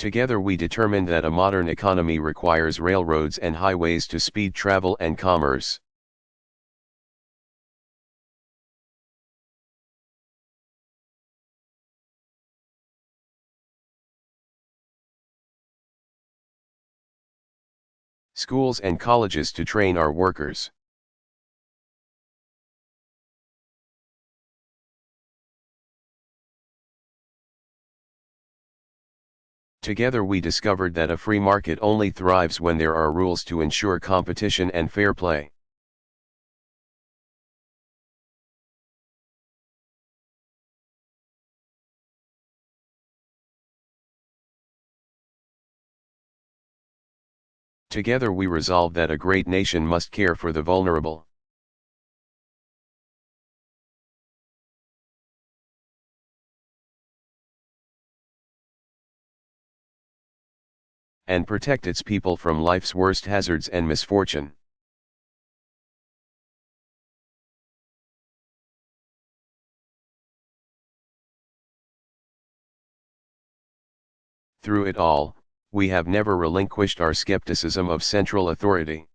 Together we determined that a modern economy requires railroads and highways to speed travel and commerce. Schools and colleges to train our workers. Together we discovered that a free market only thrives when there are rules to ensure competition and fair play. Together we resolved that a great nation must care for the vulnerable. And protect its people from life's worst hazards and misfortune. Through it all, we have never relinquished our skepticism of central authority.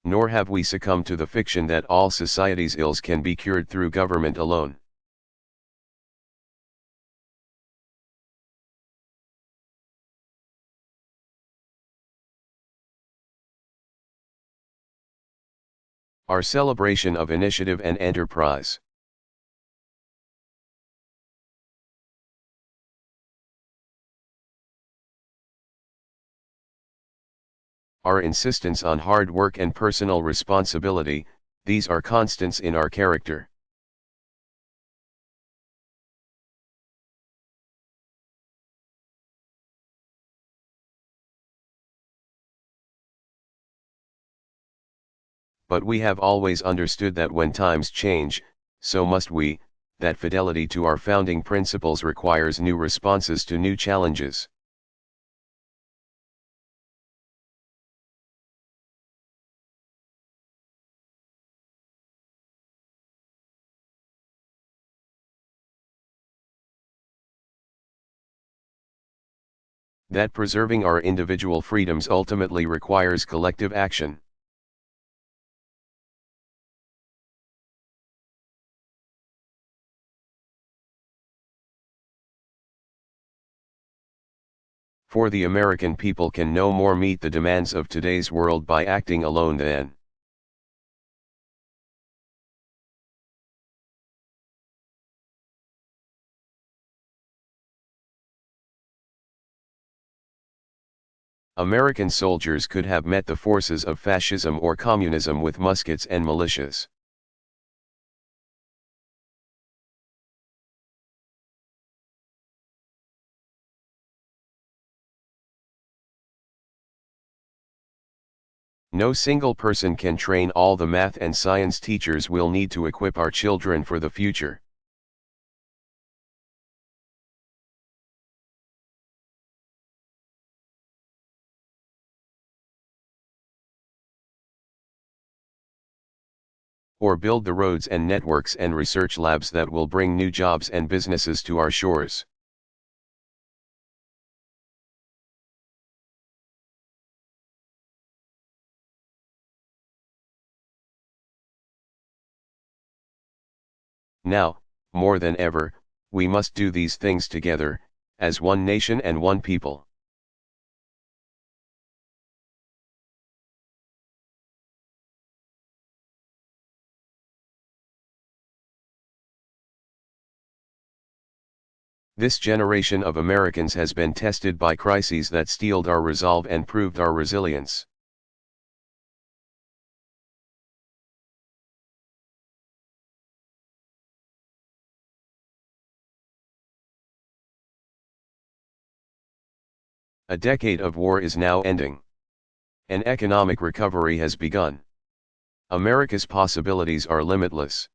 Nor have we succumbed to the fiction that all society's ills can be cured through government alone. Our celebration of initiative and enterprise. Our insistence on hard work and personal responsibility, these are constants in our character. But we have always understood that when times change, so must we, that fidelity to our founding principles requires new responses to new challenges. That preserving our individual freedoms ultimately requires collective action. For the American people can no more meet the demands of today's world by acting alone than American soldiers could have met the forces of fascism or communism with muskets and militias. No single person can train all the math and science teachers we'll need to equip our children for the future. Or build the roads and networks and research labs that will bring new jobs and businesses to our shores. Now, more than ever, we must do these things together, as one nation and one people. This generation of Americans has been tested by crises that steeled our resolve and proved our resilience. A decade of war is now ending. An economic recovery has begun. America's possibilities are limitless.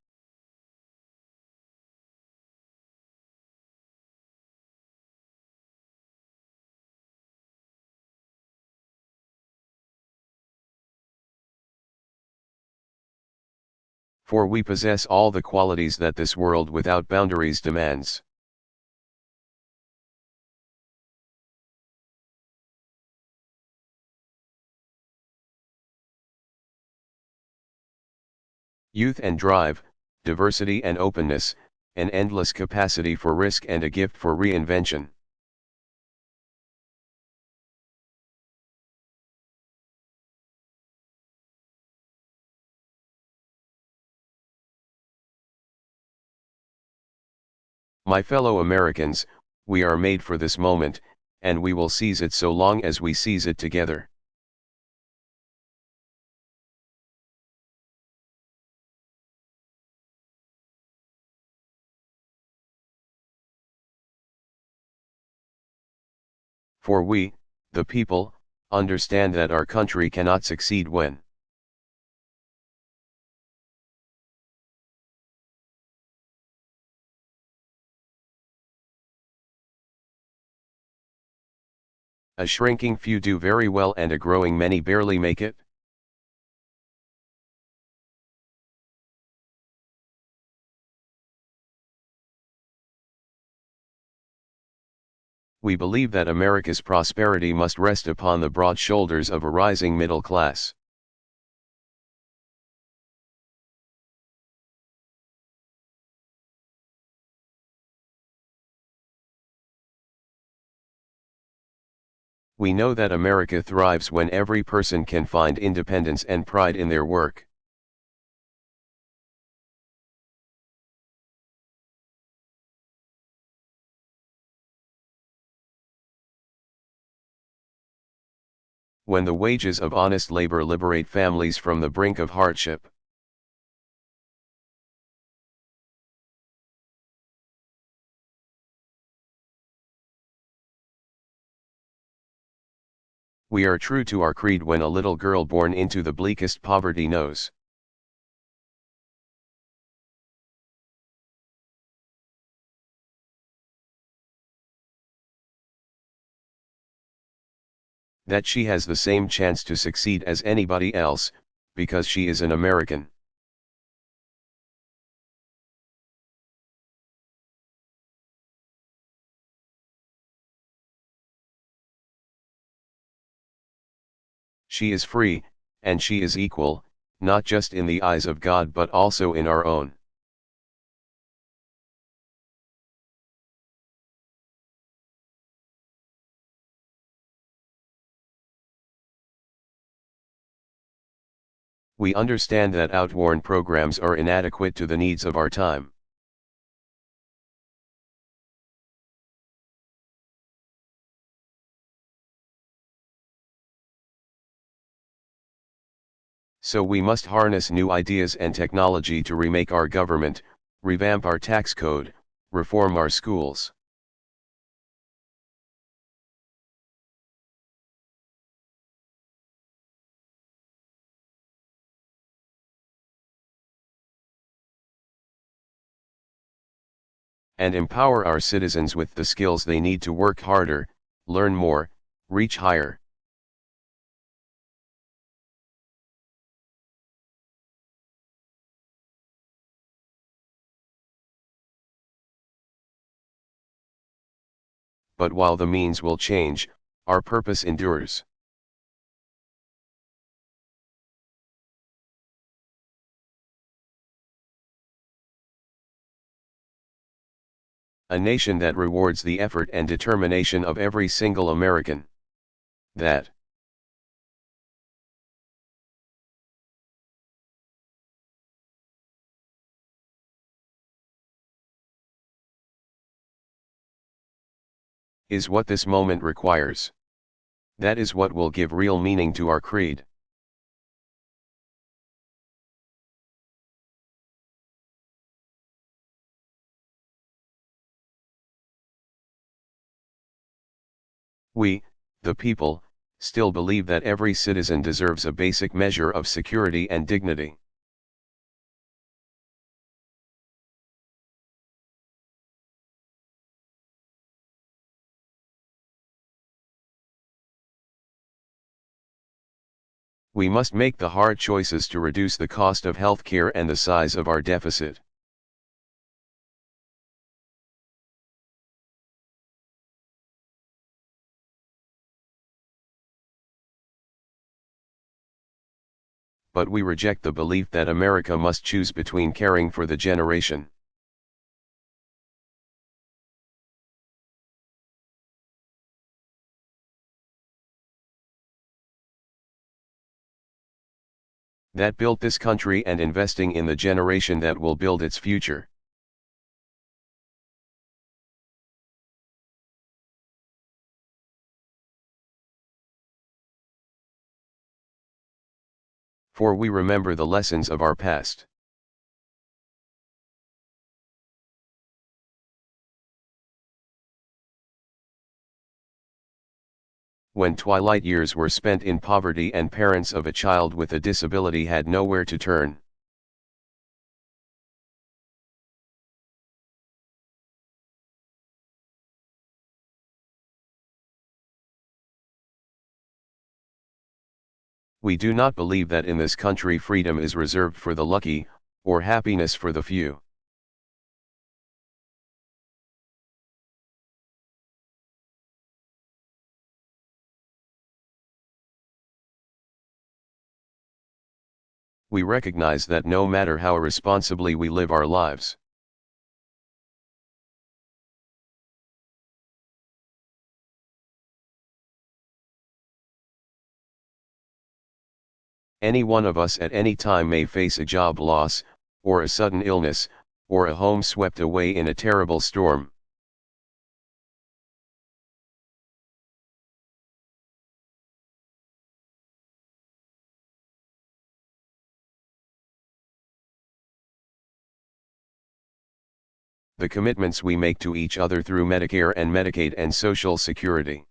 For we possess all the qualities that this world without boundaries demands. Youth and drive, diversity and openness, an endless capacity for risk and a gift for reinvention. My fellow Americans, we are made for this moment, and we will seize it so long as we seize it together. For we, the people, understand that our country cannot succeed when a shrinking few do very well and a growing many barely make it. We believe that America's prosperity must rest upon the broad shoulders of a rising middle class. We know that America thrives when every person can find independence and pride in their work. When the wages of honest labor liberate families from the brink of hardship. We are true to our creed when a little girl born into the bleakest poverty knows that she has the same chance to succeed as anybody else, because she is an American. She is free, and she is equal, not just in the eyes of God but also in our own. We understand that outworn programs are inadequate to the needs of our time. So we must harness new ideas and technology to remake our government, revamp our tax code, reform our schools. And empower our citizens with the skills they need to work harder, learn more, reach higher. But while the means will change, our purpose endures. A nation that rewards the effort and determination of every single American. That is what this moment requires. That is what will give real meaning to our creed. We, the people, still believe that every citizen deserves a basic measure of security and dignity. We must make the hard choices to reduce the cost of healthcare and the size of our deficit. But we reject the belief that America must choose between caring for the generation. That built this country and investing in the generation that will build its future. For we remember the lessons of our past. When twilight years were spent in poverty and parents of a child with a disability had nowhere to turn. We do not believe that in this country freedom is reserved for the lucky, or happiness for the few. We recognize that no matter how irresponsibly we live our lives, any one of us at any time may face a job loss, or a sudden illness, or a home swept away in a terrible storm. The commitments we make to each other through Medicare and Medicaid and Social Security.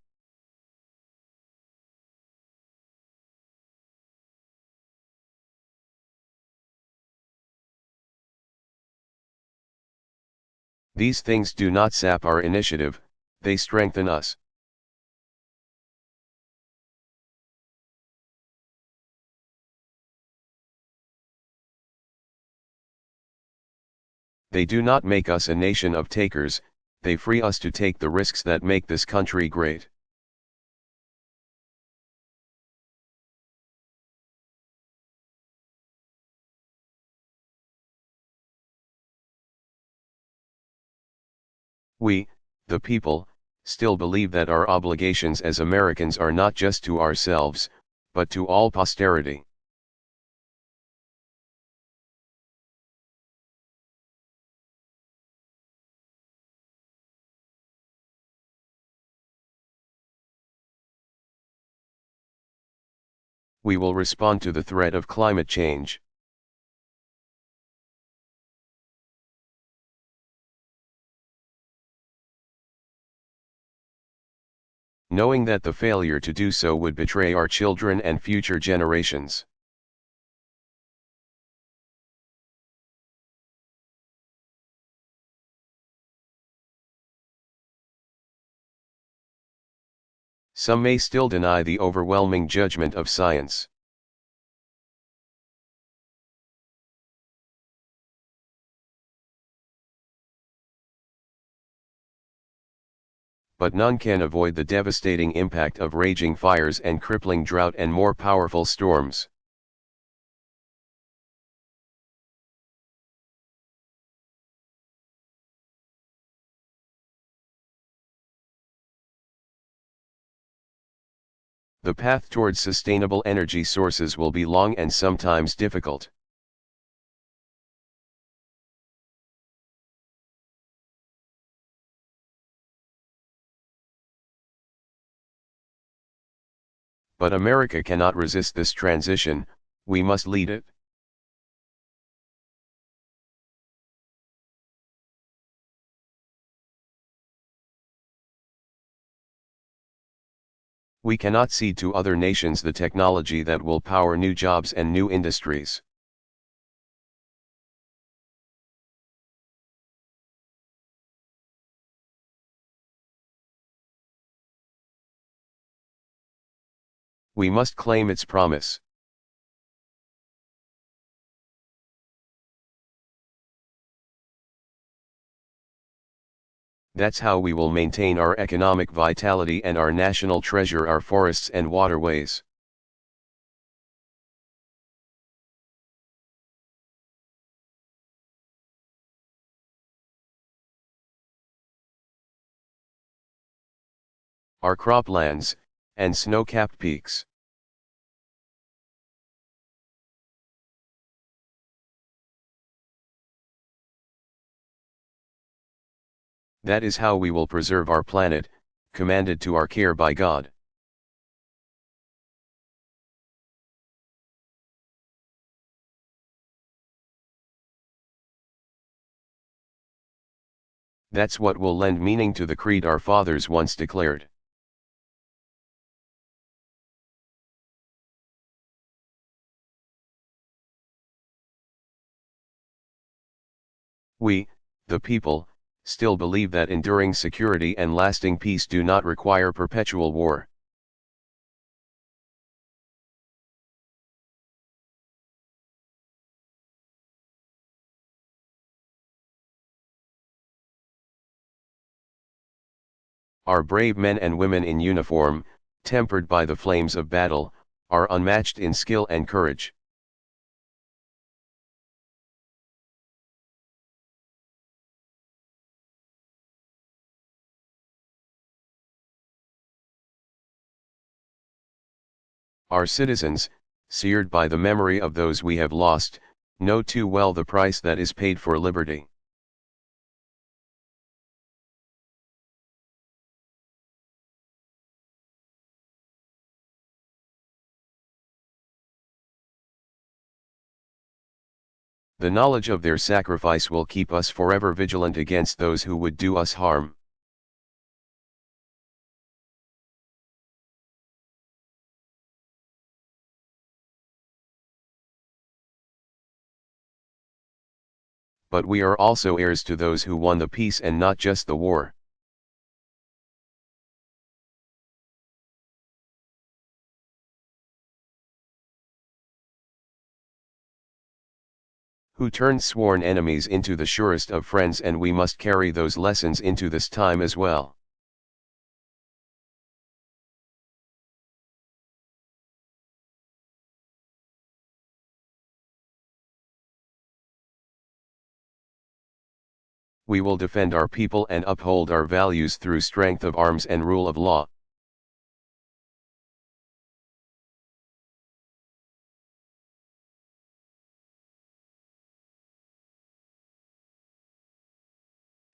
These things do not sap our initiative, they strengthen us. They do not make us a nation of takers, they free us to take the risks that make this country great. We, the people, still believe that our obligations as Americans are not just to ourselves, but to all posterity. We will respond to the threat of climate change. Knowing that the failure to do so would betray our children and future generations. Some may still deny the overwhelming judgment of science. But none can avoid the devastating impact of raging fires and crippling drought and more powerful storms. The path towards sustainable energy sources will be long and sometimes difficult. But America cannot resist this transition, we must lead it. We cannot cede to other nations the technology that will power new jobs and new industries. We must claim its promise. That's how we will maintain our economic vitality and our national treasure, our forests and waterways. Our croplands, and snow-capped peaks. That is how we will preserve our planet, commanded to our care by God. That's what will lend meaning to the creed our fathers once declared. We, the people, still believe that enduring security and lasting peace do not require perpetual war. Our brave men and women in uniform, tempered by the flames of battle, are unmatched in skill and courage. Our citizens, seared by the memory of those we have lost, know too well the price that is paid for liberty. The knowledge of their sacrifice will keep us forever vigilant against those who would do us harm. But we are also heirs to those who won the peace and not just the war. Who turned sworn enemies into the surest of friends, and we must carry those lessons into this time as well. We will defend our people and uphold our values through strength of arms and rule of law.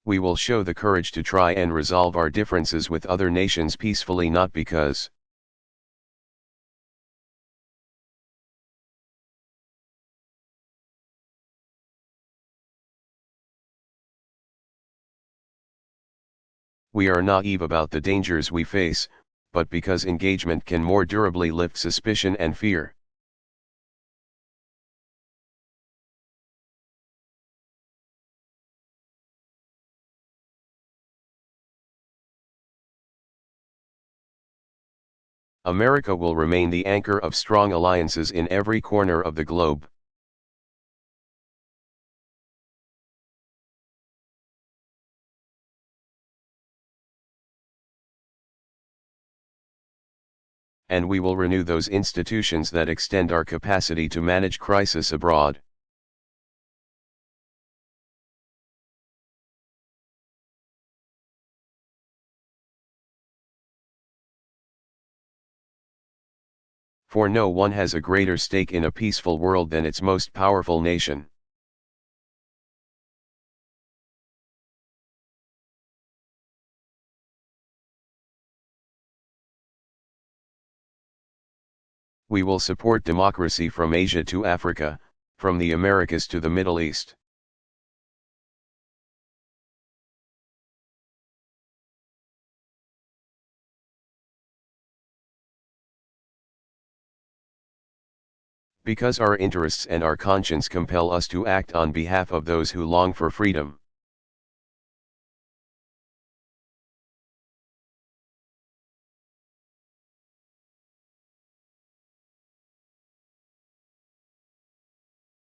We will show the courage to try and resolve our differences with other nations peacefully, not because we are naive about the dangers we face, but because engagement can more durably lift suspicion and fear. America will remain the anchor of strong alliances in every corner of the globe. And we will renew those institutions that extend our capacity to manage crisis abroad. For no one has a greater stake in a peaceful world than its most powerful nation. We will support democracy from Asia to Africa, from the Americas to the Middle East. Because our interests and our conscience compel us to act on behalf of those who long for freedom.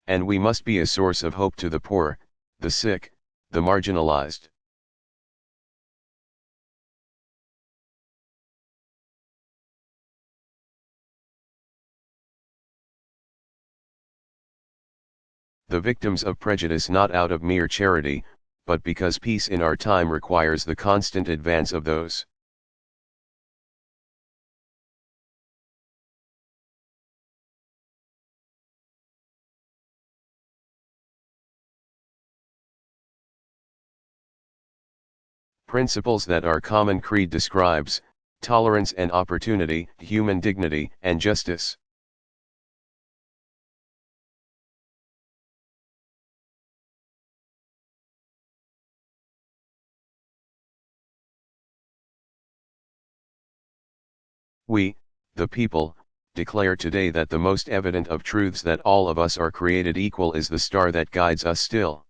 And we must be a source of hope to the poor, the sick, the marginalized. the victims of prejudice not out of mere charity, but because peace in our time requires the constant advance of those principles that our common creed describes: tolerance and opportunity, human dignity and justice. We, the people, declare today that the most evident of truths that all of us are created equal is the star that guides us still.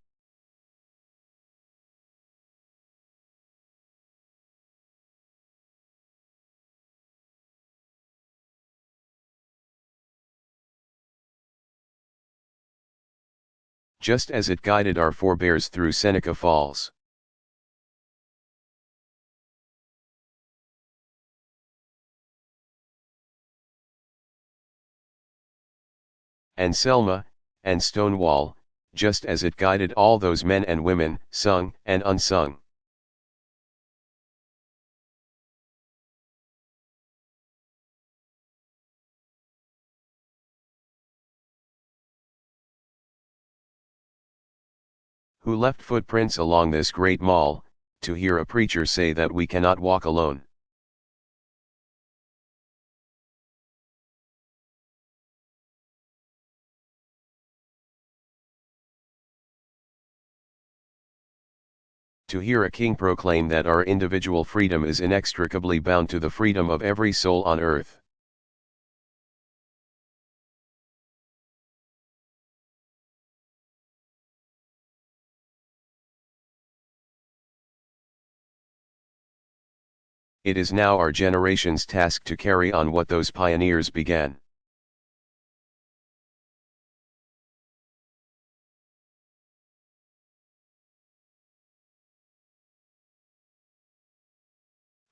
Just as it guided our forebears through Seneca Falls. And Selma, and Stonewall, just as it guided all those men and women, sung and unsung. Who left footprints along this great mall, to hear a preacher say that we cannot walk alone. To hear a king proclaim that our individual freedom is inextricably bound to the freedom of every soul on earth. It is now our generation's task to carry on what those pioneers began.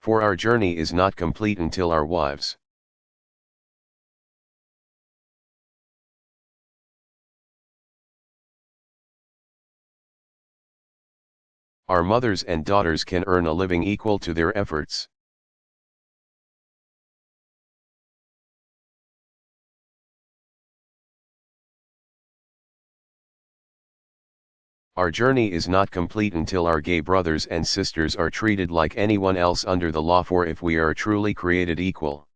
For our journey is not complete until our wives, our mothers and daughters can earn a living equal to their efforts. Our journey is not complete until our gay brothers and sisters are treated like anyone else under the law, for if we are truly created equal,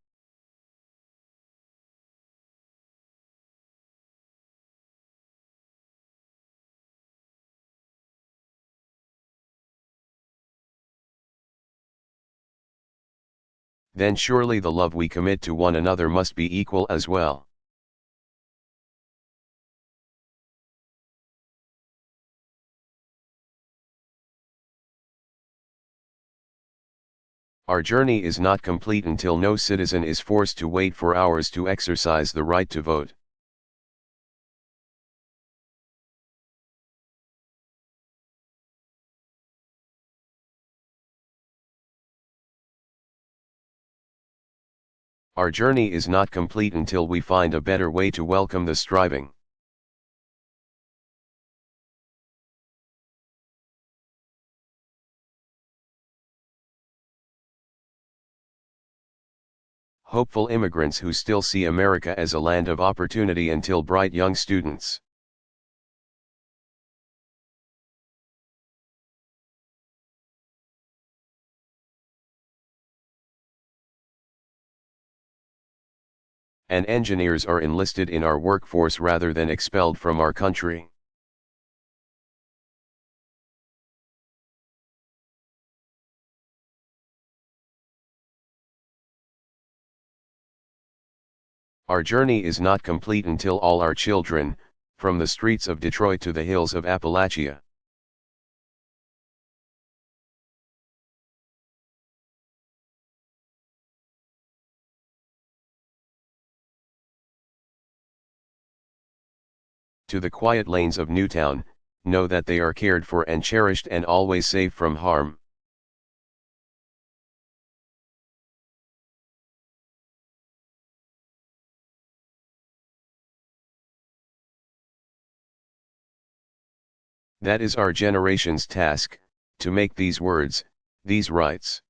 then surely the love we commit to one another must be equal as well. Our journey is not complete until no citizen is forced to wait for hours to exercise the right to vote. Our journey is not complete until we find a better way to welcome the striving. Hopeful immigrants who still see America as a land of opportunity until bright young students. And engineers are enlisted in our workforce rather than expelled from our country. Our journey is not complete until all our children, from the streets of Detroit to the hills of Appalachia, to the quiet lanes of Newtown, know that they are cared for and cherished and always safe from harm. That is our generation's task, to make these words, these rights.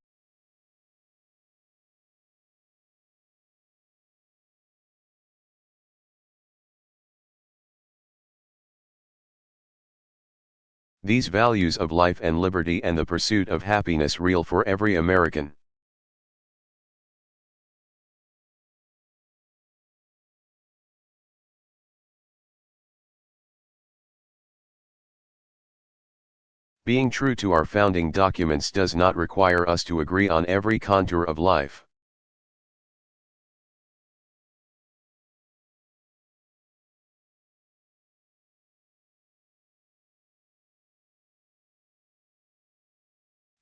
These values of life and liberty and the pursuit of happiness real for every American. Being true to our founding documents does not require us to agree on every contour of life.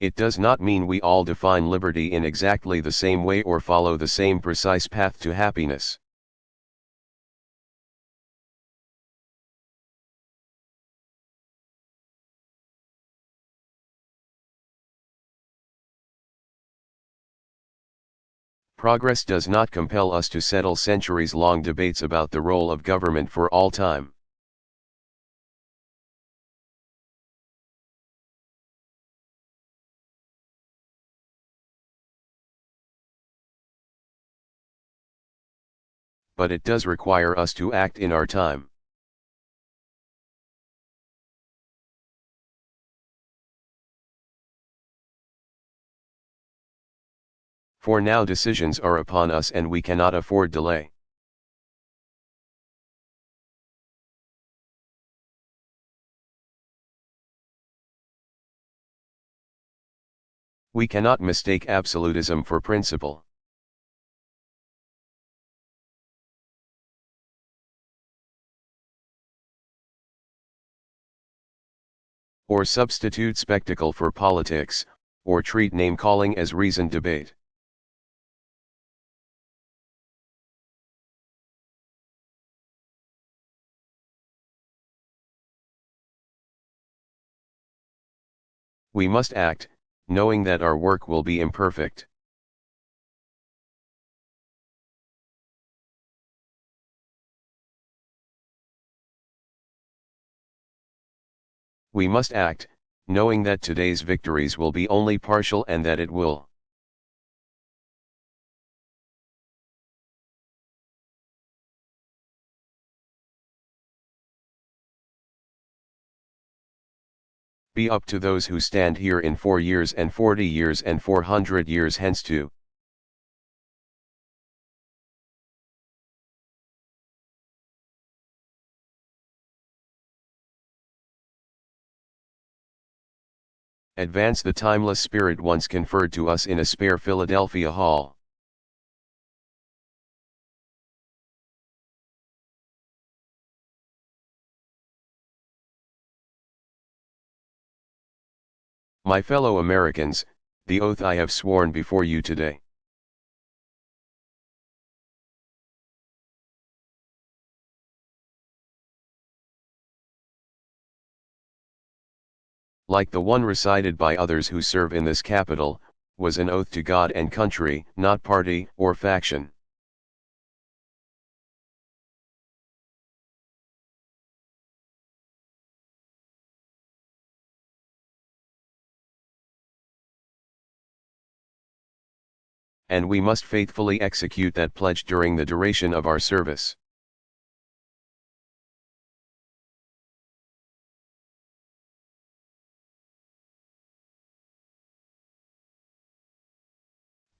It does not mean we all define liberty in exactly the same way or follow the same precise path to happiness. Progress does not compel us to settle centuries-long debates about the role of government for all time. But it does require us to act in our time. For now decisions are upon us and we cannot afford delay. We cannot mistake absolutism for principle. Or substitute spectacle for politics, or treat name-calling as reasoned debate. We must act, knowing that our work will be imperfect. We must act, knowing that today's victories will be only partial and that it will be up to those who stand here in 4 years and 40 years and 400 years hence to advance the timeless spirit once conferred to us in a spare Philadelphia hall. My fellow Americans, the oath I have sworn before you today. Like the one recited by others who serve in this capital, was an oath to God and country, not party or faction. And we must faithfully execute that pledge during the duration of our service.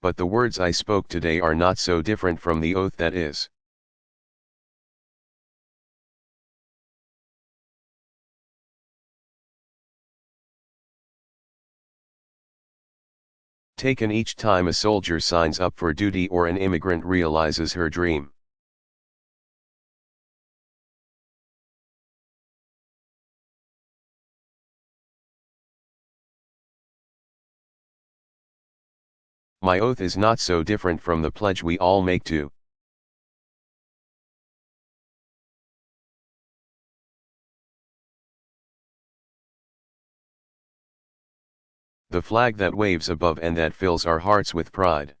But the words I spoke today are not so different from the oath that is. Taken each time a soldier signs up for duty or an immigrant realizes her dream. My oath is not so different from the pledge we all make to the flag that waves above and that fills our hearts with pride.